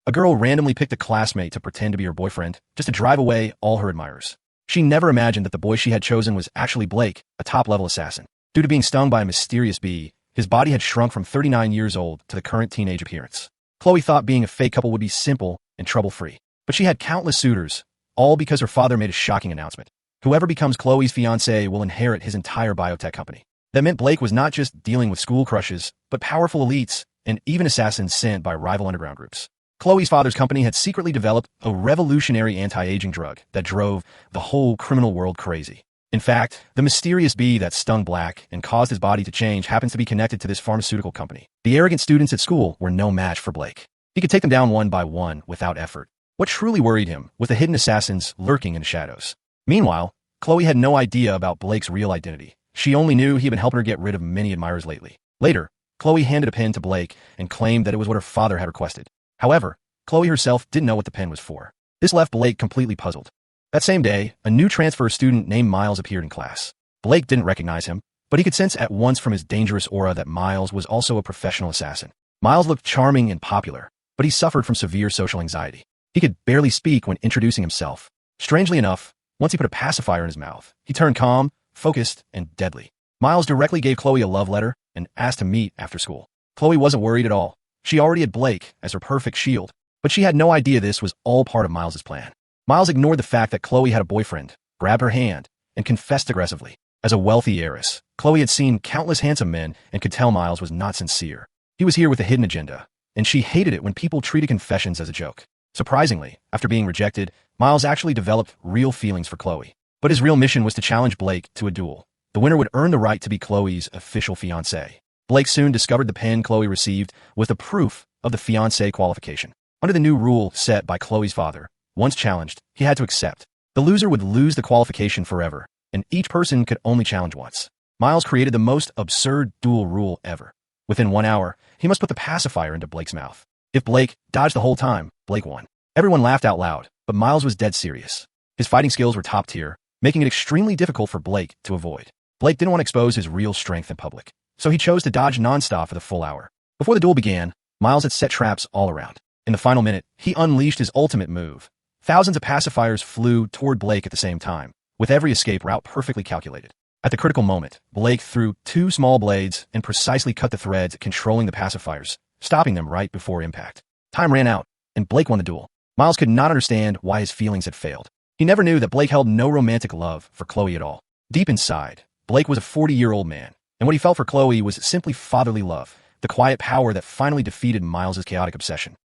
A girl randomly picked a classmate to pretend to be her boyfriend, just to drive away all her admirers. She never imagined that the boy she had chosen was actually Blake, a top-level assassin. Due to being stung by a mysterious bee, his body had shrunk from 39 years old to the current teenage appearance. Chloe thought being a fake couple would be simple and trouble-free. But she had countless suitors, all because her father made a shocking announcement. Whoever becomes Chloe's fiancé will inherit his entire biotech company. That meant Blake was not just dealing with school crushes, but powerful elites and even assassins sent by rival underground groups. Chloe's father's company had secretly developed a revolutionary anti-aging drug that drove the whole criminal world crazy. In fact, the mysterious bee that stung Black and caused his body to change happens to be connected to this pharmaceutical company. The arrogant students at school were no match for Blake. He could take them down one by one without effort. What truly worried him was the hidden assassins lurking in the shadows. Meanwhile, Chloe had no idea about Blake's real identity. She only knew he'd been helping her get rid of many admirers lately. Later, Chloe handed a pen to Blake and claimed that it was what her father had requested. However, Chloe herself didn't know what the pen was for. This left Blake completely puzzled. That same day, a new transfer student named Miles appeared in class. Blake didn't recognize him, but he could sense at once from his dangerous aura that Miles was also a professional assassin. Miles looked charming and popular, but he suffered from severe social anxiety. He could barely speak when introducing himself. Strangely enough, once he put a pacifier in his mouth, he turned calm, focused, and deadly. Miles directly gave Chloe a love letter and asked to meet after school. Chloe wasn't worried at all. She already had Blake as her perfect shield, but she had no idea this was all part of Miles's plan. Miles ignored the fact that Chloe had a boyfriend, grabbed her hand, and confessed aggressively. As a wealthy heiress, Chloe had seen countless handsome men and could tell Miles was not sincere. He was here with a hidden agenda, and she hated it when people treated confessions as a joke. Surprisingly, after being rejected, Miles actually developed real feelings for Chloe. But his real mission was to challenge Blake to a duel. The winner would earn the right to be Chloe's official fiancé. Blake soon discovered the pen Chloe received was the proof of the fiancé qualification. Under the new rule set by Chloe's father, once challenged, he had to accept. The loser would lose the qualification forever, and each person could only challenge once. Miles created the most absurd duel rule ever. Within 1 hour, he must put the pacifier into Blake's mouth. If Blake dodged the whole time, Blake won. Everyone laughed out loud, but Miles was dead serious. His fighting skills were top tier, making it extremely difficult for Blake to avoid. Blake didn't want to expose his real strength in public, so he chose to dodge nonstop for the full hour. Before the duel began, Miles had set traps all around. In the final minute, he unleashed his ultimate move. Thousands of pacifiers flew toward Blake at the same time, with every escape route perfectly calculated. At the critical moment, Blake threw 2 small blades and precisely cut the threads controlling the pacifiers, stopping them right before impact. Time ran out, and Blake won the duel. Miles could not understand why his feelings had failed. He never knew that Blake held no romantic love for Chloe at all. Deep inside, Blake was a 40-year-old man, and what he felt for Chloe was simply fatherly love, the quiet power that finally defeated Miles's chaotic obsession.